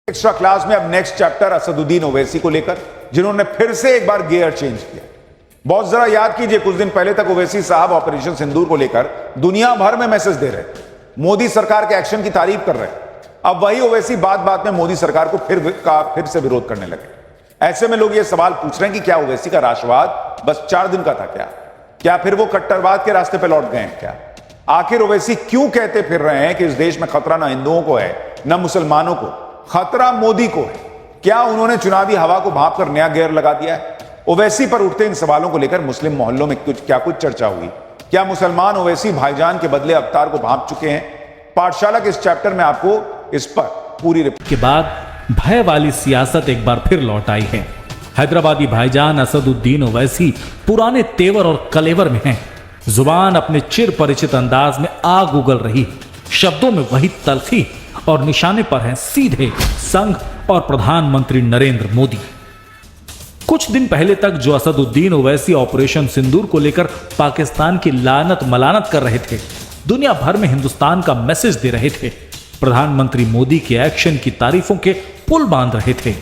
Extra class में अब next chapter Asaduddin Owaisi को लेकर, जिन्होंने फिर से एक बार गियर चेंज किया। बहुत जरा याद कीजिए, कुछ दिन पहले तक ओवैसी साहब ऑपरेशन सिंदूर को लेकर दुनिया भर में मैसेज दे रहे, मोदी सरकार के एक्शन की तारीफ कर रहे। अब वही ओवैसी बात बात में मोदी सरकार को फिर से विरोध करने लगे। ऐसे में लोग ये सवाल पूछ रहे हैं कि क्या ओवैसी का राष्ट्रवाद बस 4 दिन का था? क्या फिर वो कट्टरवाद के रास्ते पर लौट गए हैं? क्या आखिर ओवैसी क्यों कहते फिर रहे हैं कि इस देश में खतरा ना हिंदुओं को है ना मुसलमानों को, खतरा मोदी को है? क्या उन्होंने चुनावी हवा को भांप कर नया गियर लगा दिया है? ओवैसी पर उठते इन सवालों को लेकर मुस्लिम मोहल्लों में कुछ चर्चा हुई? क्या मुसलमान ओवैसी भाईजान के बदले अवतार को भांप चुके हैं? पाठशाला के इस चैप्टर में आपको इस पर पूरी रिपोर्ट के बाद भय वाली सियासत एक बार फिर लौट आई है। हैदराबादी भाईजान असदुद्दीन ओवैसी पुराने तेवर और कलेवर में हैं। जुबान अपने चिर परिचित अंदाज में आग उगल रही, शब्दों में वही तलखी और निशाने पर हैं सीधे संघ और प्रधानमंत्री नरेंद्र मोदी। कुछ दिन पहले तक जो असदुद्दीन ओवैसी ऑपरेशन सिंदूर को लेकर पाकिस्तान की लानत मलानत कर रहे थे, दुनिया भर में हिंदुस्तान का मैसेज दे रहे थे, प्रधानमंत्री मोदी के एक्शन की तारीफों के पुल बांध रहे थे,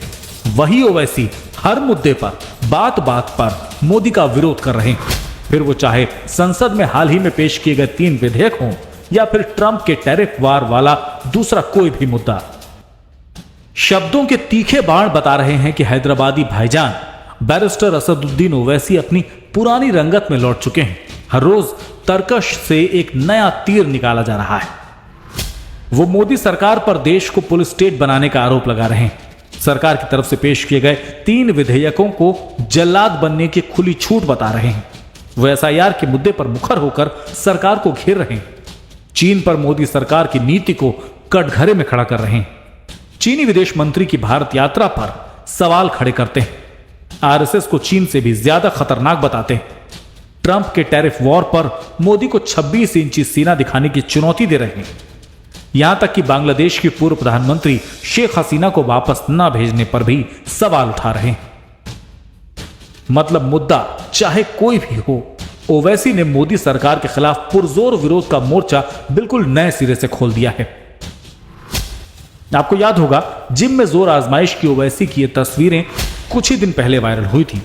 वही ओवैसी हर मुद्दे पर बात बात पर मोदी का विरोध कर रहे हैं। फिर वो चाहे संसद में हाल ही में पेश किए गए 3 विधेयक हों या फिर ट्रंप के टैरिफ वार वाला दूसरा कोई भी मुद्दा। शब्दों के तीखे बाण बता रहे हैं कि हैदराबादी भाईजान बैरिस्टर असदुद्दीन ओवैसी अपनी पुरानी रंगत में लौट चुके हैं। हर रोज तरकश से एक नया तीर निकाला जा रहा है। वो मोदी सरकार पर देश को पुलिस स्टेट बनाने का आरोप लगा रहे हैं। सरकार की तरफ से पेश किए गए 3 विधेयकों को जल्लाद बनने की खुली छूट बता रहे हैं। वो एसआईआर के मुद्दे पर मुखर होकर सरकार को घेर रहे हैं। चीन पर मोदी सरकार की नीति को कटघरे में खड़ा कर रहे हैं। चीनी विदेश मंत्री की भारत यात्रा पर सवाल खड़े करते हैं। आरएसएस को चीन से भी ज्यादा खतरनाक बताते हैं। ट्रंप के टैरिफ वॉर पर मोदी को 26 इंची सीना दिखाने की चुनौती दे रहे हैं। यहां तक कि बांग्लादेश की पूर्व प्रधानमंत्री शेख हसीना को वापस न भेजने पर भी सवाल उठा रहे हैं। मतलब मुद्दा चाहे कोई भी हो, ओवैसी ने मोदी सरकार के खिलाफ पुरजोर विरोध का मोर्चा बिल्कुल नए सिरे से खोल दिया है। आपको याद होगा, जिम में जोर आजमाइश की ओवैसी की ये तस्वीरें कुछ ही दिन पहले वायरल हुई थी,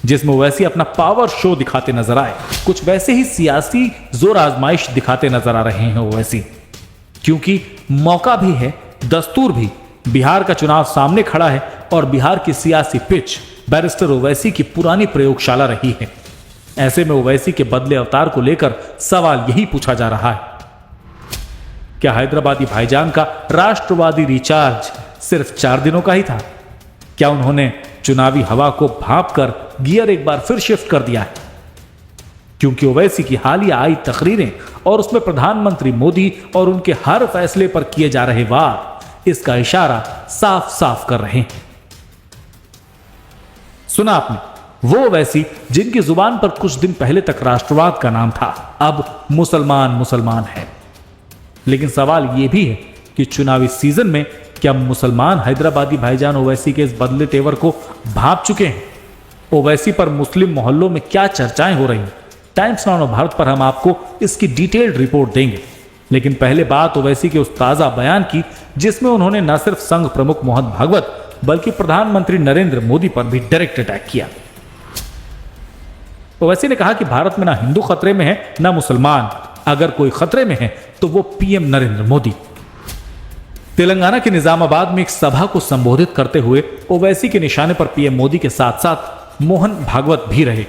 जिसमें ओवैसी अपना पावर शो दिखाते नजर आए। कुछ वैसे ही सियासी जोर आजमाइश दिखाते नजर आ रहे हैं ओवैसी, क्योंकि मौका भी है, दस्तूर भी। बिहार का चुनाव सामने खड़ा है और बिहार की सियासी पिच बैरिस्टर ओवैसी की पुरानी प्रयोगशाला रही है। ऐसे में ओवैसी के बदले अवतार को लेकर सवाल यही पूछा जा रहा है, क्या हैदराबादी भाईजान का राष्ट्रवादी रिचार्ज सिर्फ 4 दिनों का ही था? क्या उन्होंने चुनावी हवा को भांप कर गियर एक बार फिर शिफ्ट कर दिया है? क्योंकि ओवैसी की हालिया आई तकरीरें और उसमें प्रधानमंत्री मोदी और उनके हर फैसले पर किए जा रहे वार इसका इशारा साफ साफ कर रहे हैं। सुना आपने, वो ओवैसी जिनकी जुबान पर कुछ दिन पहले तक राष्ट्रवाद का नाम था, अब मुसलमान मुसलमान है। लेकिन सवाल यह भी है कि चुनावी सीजन में क्या मुसलमान हैदराबादी भाईजान ओवैसी के इस बदले तेवर को भांप चुके हैं? ओवैसी पर मुस्लिम मोहल्लों में क्या चर्चाएं हो रही हैं? टाइम्स नाउ भारत पर हम आपको इसकी डिटेल्ड रिपोर्ट देंगे। लेकिन पहले बात ओवैसी के उस ताजा बयान की, जिसमें उन्होंने न सिर्फ संघ प्रमुख मोहन भागवत बल्कि प्रधानमंत्री नरेंद्र मोदी पर भी डायरेक्ट अटैक किया। ओवैसी ने कहा कि भारत में ना हिंदू खतरे में है ना मुसलमान, अगर कोई खतरे में है तो वो पीएम नरेंद्र मोदी। तेलंगाना के निजामाबाद में एक सभा को संबोधित करते हुए ओवैसी के निशाने पर पीएम मोदी के साथ साथ मोहन भागवत भी रहे।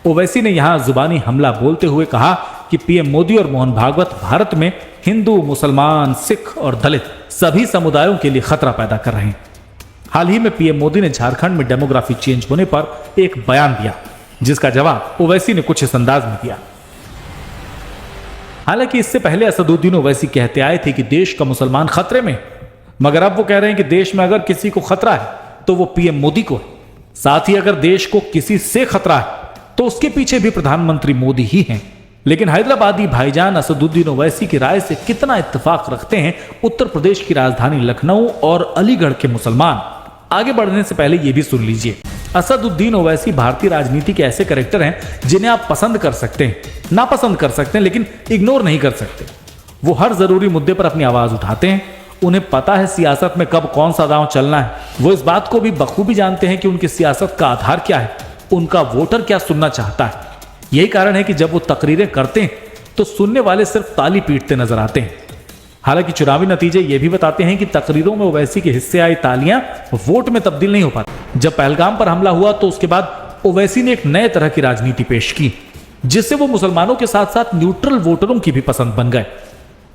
ओवैसी ने यहां जुबानी हमला बोलते हुए कहा कि पीएम मोदी और मोहन भागवत भारत में हिंदू, मुसलमान, सिख और दलित सभी समुदायों के लिए खतरा पैदा कर रहे हैं। हाल ही में पीएम मोदी ने झारखंड में डेमोग्राफी चेंज होने पर एक बयान दिया, जिसका जवाब ओवैसी ने कुछ इस अंदाज में दिया। हालांकि इससे पहले असदुद्दीन ओवैसी कहते आए थे कि देश का मुसलमान खतरे में, मगर अब वो कह रहे हैं कि देश में अगर किसी को खतरा है तो वो पीएम मोदी को है। साथ ही अगर देश को किसी से खतरा है तो उसके पीछे भी प्रधानमंत्री मोदी ही हैं। लेकिन हैदराबादी भाईजान असदुद्दीन ओवैसी की राय से कितना इत्तेफाक रखते हैं उत्तर प्रदेश की राजधानी लखनऊ और अलीगढ़ के मुसलमान? आगे बढ़ने से पहले यह भी सुन लीजिए, असदुद्दीन ओवैसी भारतीय राजनीति के ऐसे कैरेक्टर हैं जिन्हें आप पसंद कर सकते हैं, नापसंद कर सकते हैं, लेकिन इग्नोर नहीं कर सकते। वो हर जरूरी मुद्दे पर अपनी आवाज उठाते हैं उन्हें पता है सियासत में कब कौन सा दांव चलना है। वो इस बात को भी बखूबी जानते हैं कि उनकी सियासत का आधार क्या है, उनका वोटर क्या सुनना चाहता है। यही कारण है कि जब वो तकरीरें करते हैं तो सुनने वाले सिर्फ ताली पीटते नजर आते हैं। हालांकि चुनावी नतीजे ये भी बताते हैं कि तकरीरों में ओवैसी के हिस्से आई तालियां वोट में तब्दील नहीं हो पाती। जब पहलगाम पर हमला हुआ तो उसके बाद ओवैसी ने एक नए तरह की राजनीति पेश की, जिससे वो मुसलमानों के साथ साथ न्यूट्रल वोटरों की भी पसंद बन गए।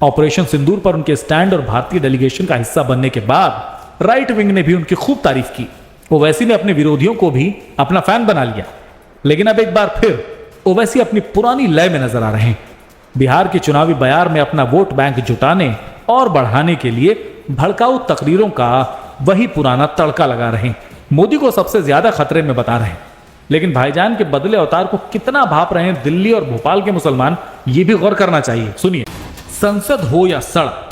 ऑपरेशन सिंदूर पर उनके स्टैंड और भारतीय डेलीगेशन का हिस्सा बनने के बाद राइट विंग ने भी उनकी खूब तारीफ की। ओवैसी ने अपने विरोधियों को भी अपना फैन बना लिया। लेकिन अब एक बार फिर ओवैसी अपनी पुरानी लय में नजर आ रहे हैं। बिहार के चुनावी बयार में अपना वोट बैंक जुटाने और बढ़ाने के लिए भड़काऊ तकरीरों का वही पुराना तड़का लगा रहे हैं। मोदी को सबसे ज्यादा खतरे में बता रहे हैं, लेकिन भाईजान के बदले अवतार को कितना भाप रहे हैं दिल्ली और भोपाल के मुसलमान, ये भी गौर करना चाहिए। सुनिए, संसद हो या सड़क,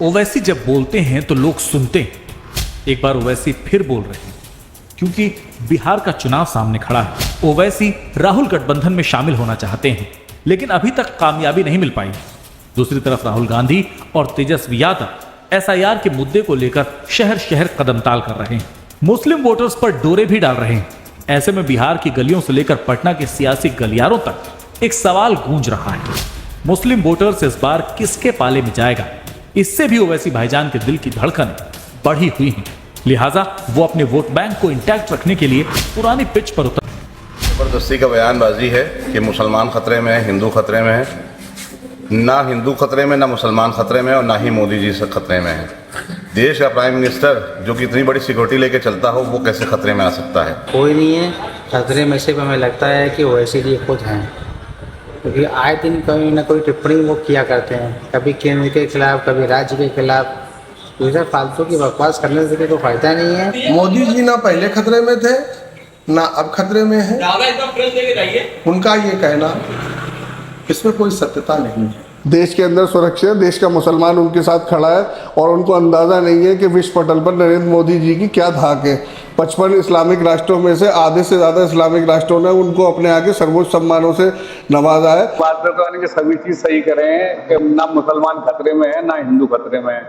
ओवैसी जब बोलते हैं तो लोग सुनते हैं। एक बार ओवैसी फिर बोल रहे हैं क्योंकि बिहार का चुनाव सामने खड़ा है। ओवैसी राहुल गठबंधन में शामिल होना चाहते हैं, लेकिन अभी तक कामयाबी नहीं मिल पाई। दूसरी तरफ राहुल गांधी और तेजस्वी यादव एसआईआर के मुद्दे को लेकर शहर शहर कदमताल कर रहे हैं, मुस्लिम वोटर्स पर डोरे भी डाल रहे हैं। ऐसे में बिहार की गलियों से लेकर पटना के सियासी गलियारों तक एक सवाल गूंज रहा है, मुस्लिम वोटर्स इस बार किसके पाले में जाएगा? इससे भी ओवैसी भाईजान के दिल की धड़कन बढ़ी हुई है। लिहाजा वो अपने वोट बैंक को इंटैक्ट रखने के लिए पुरानी पिच पर उतर। जबरदस्ती का बयानबाजी है कि मुसलमान खतरे में है, हिंदू खतरे में है। ना हिंदू खतरे में, ना मुसलमान खतरे में, और ना ही मोदी जी से खतरे में है। देश का प्राइम मिनिस्टर जो कि इतनी बड़ी सिक्योरिटी लेके चलता हो, वो कैसे खतरे में आ सकता है? कोई नहीं है खतरे में। से हमें लगता है कि ओवैसी जी खुद हैं, क्योंकि आए दिन कोई ना कोई टिप्पणी वो किया करते हैं, कभी केंद्र के खिलाफ, कभी राज्य के खिलाफ। तो इधर फालतू की बकवास करने से कोई फायदा नहीं है। मोदी जी ना पहले खतरे में थे, ना अब खतरे में है। उनका ये कहना, इसमें कोई सत्यता नहीं है। देश के अंदर सुरक्षित है, देश का मुसलमान उनके साथ खड़ा है और उनको अंदाज़ा नहीं है कि विश्व पटल पर नरेंद्र मोदी जी की क्या धाक है। 55 इस्लामिक राष्ट्रों में से आधे से ज़्यादा इस्लामिक राष्ट्रों ने उनको अपने आगे सर्वोच्च सम्मानों से नवाजा है। बात करने के सभी चीज़ सही करें कि ना मुसलमान खतरे में है, ना हिंदू खतरे में है,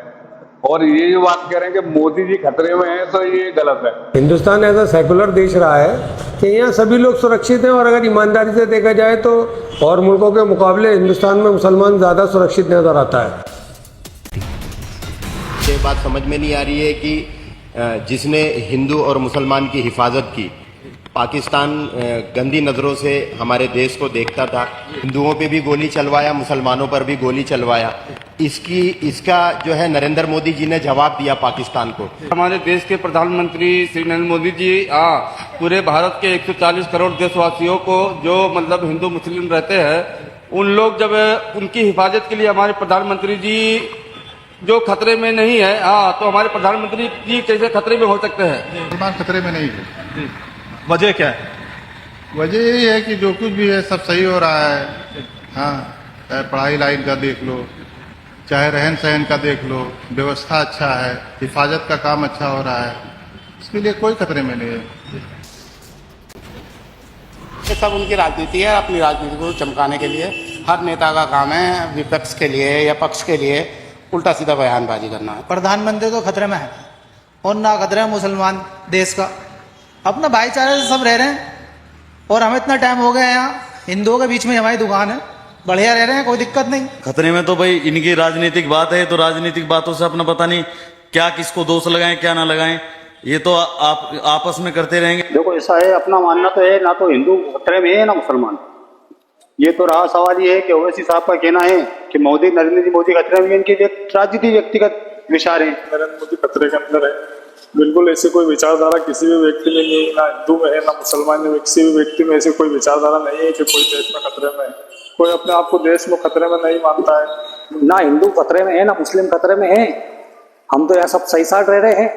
और ये जो बात कह रहे हैं कि मोदी जी खतरे में हैं, तो ये गलत है। हिंदुस्तान ऐसा सेकुलर देश रहा है कि यहाँ सभी लोग सुरक्षित हैं, और अगर ईमानदारी से देखा जाए तो और मुल्कों के मुकाबले हिंदुस्तान में मुसलमान ज़्यादा सुरक्षित नजर आता है। ये बात समझ में नहीं आ रही है कि जिसने हिंदू और मुसलमान की हिफाजत की, पाकिस्तान गंदी नज़रों से हमारे देश को देखता था, हिंदुओं पे भी गोली चलवाया, मुसलमानों पर भी गोली चलवाया। इसका जो है नरेंद्र मोदी जी ने जवाब दिया पाकिस्तान को। हमारे देश के प्रधानमंत्री श्री नरेंद्र मोदी जी पूरे भारत के 140 करोड़ देशवासियों को, जो मतलब हिंदू मुस्लिम रहते हैं, उन लोग जब उनकी हिफाजत के लिए हमारे प्रधानमंत्री जी जो खतरे में नहीं है, तो हमारे प्रधानमंत्री जी कैसे खतरे में हो सकते हैं? मुसलमान खतरे में नहीं है। वजह क्या है? वजह यही है कि जो कुछ भी है सब सही हो रहा है। हाँ, चाहे पढ़ाई लाइन का देख लो, चाहे रहन सहन का देख लो, व्यवस्था अच्छा है, हिफाजत का काम अच्छा हो रहा है, इसके लिए कोई खतरे में नहीं है। ये सब उनकी राजनीति है, अपनी राजनीति को चमकाने के लिए हर नेता का काम है विपक्ष के लिए या पक्ष के लिए उल्टा सीधा बयानबाजी करना है। प्रधानमंत्री तो खतरे में है, और ना खतरे में मुसलमान देश का। अपना भाईचारे से सब रह रहे हैं, और हमें इतना टाइम हो गया यहाँ, हिंदुओं के बीच में हमारी दुकान है, बढ़िया रह रहे हैं, कोई दिक्कत नहीं। खतरे में तो भाई इनकी राजनीतिक बात है, तो राजनीतिक बातों से अपना पता नहीं क्या किसको दोष लगाएं क्या ना लगाएं, ये तो आप आपस में करते रहेंगे। देखो ऐसा है, अपना मानना तो है, ना तो हिंदू खतरे में है ना मुसलमान। ये तो रहा सवाल ये है कि ओवैसी साहब का कहना है कि नरेंद्र मोदी खतरे में, इनकी राजनीति व्यक्तिगत विचार है। नरेंद्र मोदी खतरे के अंदर है, बिल्कुल ऐसे कोई विचारधारा किसी भी व्यक्ति में नहीं, ना हिंदू में है ना मुसलमान में, किसी भी व्यक्ति में ऐसी कोई विचारधारा नहीं है कि कोई देश में खतरे में है। कोई अपने आप को देश में खतरे में नहीं मानता है। ना हिंदू खतरे में है ना मुस्लिम खतरे में है। हम तो यहाँ सब सही साथ रह रहे हैं,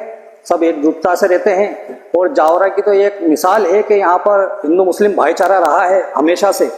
सब एकजुटता से रहते हैं। और जावरा की तो एक मिसाल है कि यहाँ पर हिंदू मुस्लिम भाईचारा रहा है हमेशा से।